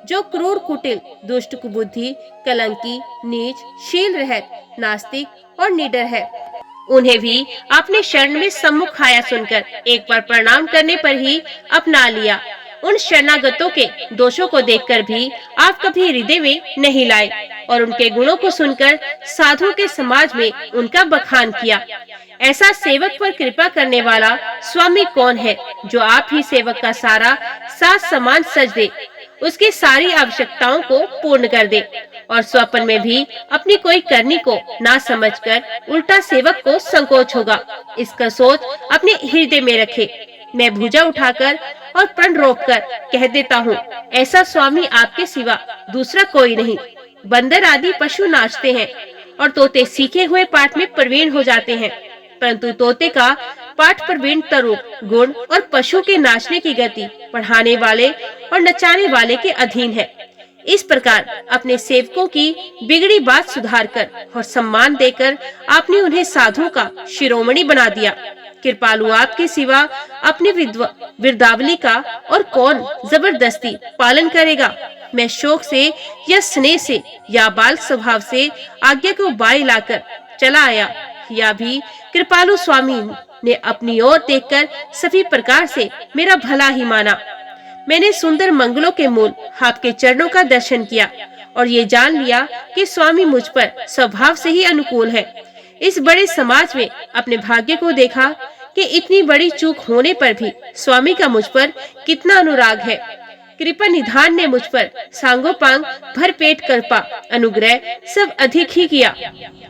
जो क्रूर, कुटिल, दुष्ट, कुबुद्धि, कलंकी, नीच, शील रहित, नास्तिक और निडर है, उन्हें भी आपने शरण में सम्मुख आया सुनकर एक बार प्रणाम करने पर ही अपना लिया। उन शरणागतों के दोषों को देखकर भी आप कभी हृदय में नहीं लाए और उनके गुणों को सुनकर साधुओं के समाज में उनका बखान किया। ऐसा सेवक पर कृपा करने वाला स्वामी कौन है, जो आप ही सेवक का सारा साथ सामान सज दे, उसकी सारी आवश्यकताओं को पूर्ण कर दे और स्वप्न में भी अपनी कोई करनी को ना समझकर उल्टा सेवक को संकोच होगा, इसका सोच अपने हृदय में रखे। मैं भुजा उठाकर और प्रण रोककर कह देता हूँ, ऐसा स्वामी आपके सिवा दूसरा कोई नहीं। बंदर आदि पशु नाचते हैं और तोते सीखे हुए पाठ में प्रवीण हो जाते हैं, परंतु तोते का पाठ प्रवीण तरूप गुण और पशु के नाचने की गति पढ़ाने वाले और नचाने वाले के अधीन है। इस प्रकार अपने सेवकों की बिगड़ी बात सुधार कर और सम्मान देकर आपने उन्हें साधुओं का शिरोमणि बना दिया। कृपालु आपके सिवा अपनी विरदावली का और कौन जबरदस्ती पालन करेगा। मैं शोक से या स्नेह से या बाल स्वभाव से आज्ञा को बाई लाकर चला आया, या भी कृपालु स्वामी ने अपनी ओर देखकर सभी प्रकार से मेरा भला ही माना। मैंने सुंदर मंगलों के मूल आपके चरणों का दर्शन किया और ये जान लिया कि स्वामी मुझ पर स्वभाव से ही अनुकूल है। इस बड़े समाज में अपने भाग्य को देखा कि इतनी बड़ी चूक होने पर भी स्वामी का मुझ पर कितना अनुराग है। कृपा निधान ने मुझ पर सांगोपांग भरपेट कृपा अनुग्रह सब अधिक ही किया।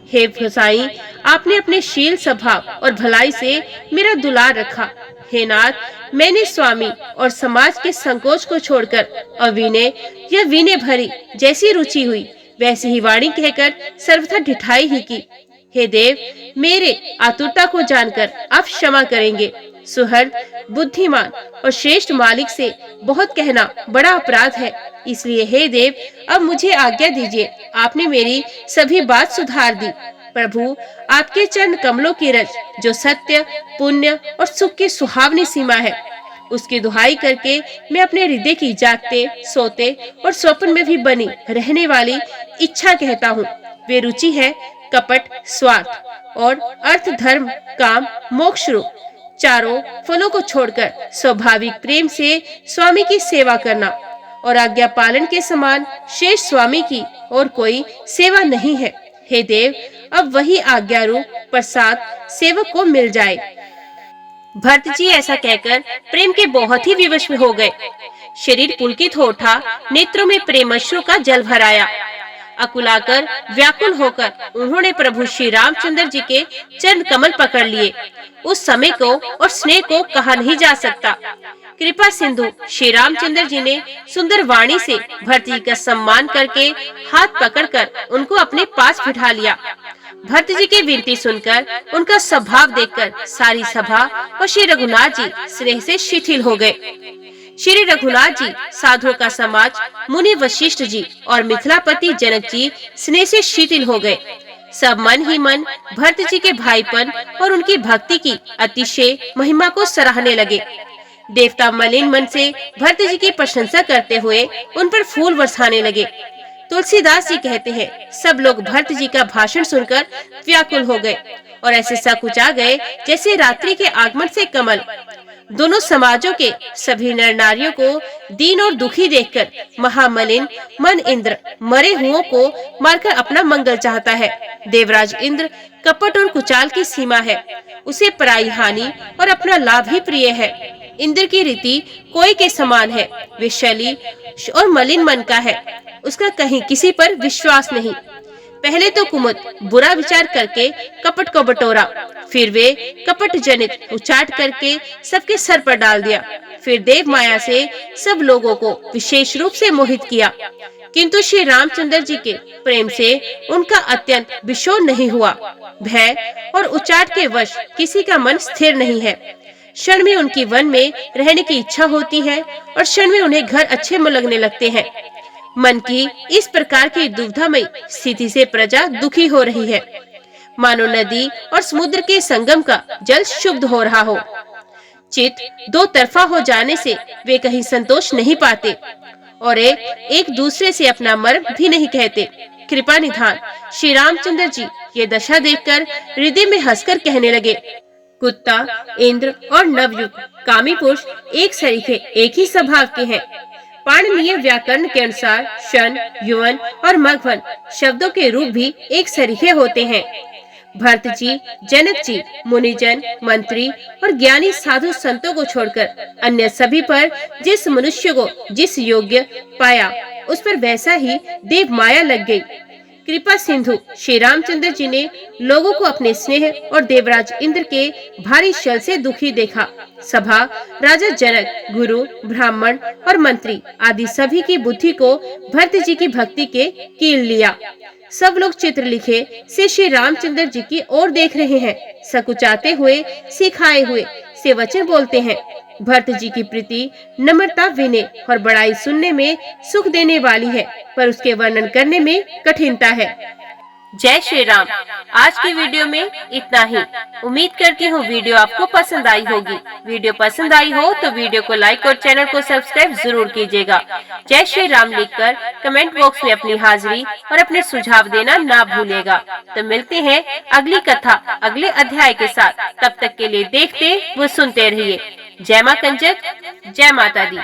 हे गोसाई, आपने अपने शील, स्वभाव और भलाई से मेरा दुलार रखा। हे नाथ, मैंने स्वामी और समाज के संकोच को छोड़कर अविनय या विनय भरी जैसी रुचि हुई वैसी ही वाणी कहकर सर्वथा ढिठाई ही की। हे देव, मेरे आतुरता को जानकर आप क्षमा करेंगे। सुहृद, बुद्धिमान और श्रेष्ठ मालिक से बहुत कहना बड़ा अपराध है, इसलिए हे देव, अब मुझे आज्ञा दीजिए। आपने मेरी सभी बात सुधार दी। प्रभु, आपके चरण कमलों की रज जो सत्य, पुण्य और सुख की सुहावनी सीमा है, उसकी दुहाई करके मैं अपने हृदय की जागते, सोते और स्वप्न में भी बनी रहने वाली इच्छा कहता हूँ। वे रुचि है कपट, स्वार्थ और अर्थ, धर्म, काम, मोक्ष रूप चारों फलों को छोड़कर स्वाभाविक प्रेम से स्वामी की सेवा करना और आज्ञा पालन के समान शेष स्वामी की और कोई सेवा नहीं है। हे देव, अब वही आज्ञा रूप प्रसाद सेवक को मिल जाए। भरत जी ऐसा कहकर प्रेम के बहुत ही विवश में हो गए। शरीर पुलकित हो उठा, नेत्रों में प्रेमश्रु का जल भर आया। अकुलाकर व्याकुल होकर उन्होंने प्रभु श्री रामचंद्र जी के चरण कमल पकड़ लिए। उस समय को और स्नेह को कहा नहीं जा सकता। कृपा सिंधु श्री रामचंद्र जी ने सुंदर वाणी से भरत जी का सम्मान करके हाथ पकड़कर उनको अपने पास बिठा लिया। भरत जी की विनती सुनकर, उनका स्वभाव देखकर सारी सभा और श्री रघुनाथ जी स्नेह से शिथिल हो गए। श्री रघुनाथ जी, साधुओं का समाज, मुनि वशिष्ठ जी और मिथिलापति जनक जी स्नेह से शिथिल हो गए। सब मन ही मन भरत जी के भाईपन और उनकी भक्ति की अतिशय महिमा को सराहने लगे। देवता मलिन मन से भरत जी की प्रशंसा करते हुए उन पर फूल बरसाने लगे। तुलसीदास जी कहते हैं, सब लोग भरत जी का भाषण सुनकर व्याकुल हो गए और ऐसे सकुचा गए जैसे रात्रि के आगमन से कमल। दोनों समाजों के सभी नर नारियों को दीन और दुखी देखकर महामलिन मन इंद्र मरे हुओं को मारकर अपना मंगल चाहता है। देवराज इंद्र कपट और कुचाल की सीमा है, उसे पराई हानि और अपना लाभ ही प्रिय है। इंद्र की रीति कोई के समान है, वे शैली और मलिन मन का है, उसका कहीं किसी पर विश्वास नहीं। पहले तो कुमुद बुरा विचार करके कपट को बटोरा, फिर वे कपट जनित उचाट करके सबके सर पर डाल दिया, फिर देव माया से सब लोगों को विशेष रूप से मोहित किया, किंतु श्री रामचंद्र जी के प्रेम से उनका अत्यंत विशोध नहीं हुआ। भय और उचाट के वश किसी का मन स्थिर नहीं है। क्षण में उनकी वन में रहने की इच्छा होती है और क्षण में उन्हें घर अच्छे लगने लगते हैं। मन की इस प्रकार की दुविधामयी स्थिति से प्रजा दुखी हो रही है, मानो नदी और समुद्र के संगम का जल शुद्ध हो रहा हो। चित्त दो तरफा हो जाने से वे कहीं संतोष नहीं पाते और एक दूसरे से अपना मर्म भी नहीं कहते। कृपा निधान श्री रामचंद्र जी ये दशा देखकर हृदय में हंसकर कहने लगे, कुत्ता, इंद्र और नवयुग कामी पुरुष एक सरीखे एक ही स्वभाव के हैं। पाणिनीय व्याकरण के अनुसार शन, युवन और मघवन शब्दों के रूप भी एक सरीखे होते हैं। भरत जी, जनक जी, मुनिजन, मंत्री और ज्ञानी साधु संतों को छोड़कर अन्य सभी पर जिस मनुष्य को जिस योग्य पाया, उस पर वैसा ही देव माया लग गई। कृपा सिंधु श्री रामचंद्र जी ने लोगों को अपने स्नेह और देवराज इंद्र के भारी शल से दुखी देखा। सभा, राजा जनक, गुरु, ब्राह्मण और मंत्री आदि सभी की बुद्धि को भरत जी की भक्ति के कील लिया। सब लोग चित्र लिखे से श्री रामचंद्र जी की ओर देख रहे हैं, सकुचाते हुए, सिखाए हुए से वचन बोलते हैं। भरत जी की प्रीति, नम्रता, विनय और बड़ाई सुनने में सुख देने वाली है, पर उसके वर्णन करने में कठिनता है। जय श्री राम। आज की वीडियो में इतना ही। उम्मीद करती हूँ वीडियो आपको पसंद आई होगी। वीडियो पसंद आई हो तो वीडियो को लाइक और चैनल को सब्सक्राइब जरूर कीजिएगा। जय श्री राम लिखकर कमेंट बॉक्स में अपनी हाजिरी और अपने सुझाव देना ना भूलिएगा। तो मिलते हैं अगली कथा अगले अध्याय के साथ। तब तक के लिए देखते व सुनते रहिए। जय मां कंजक, जय माता दी।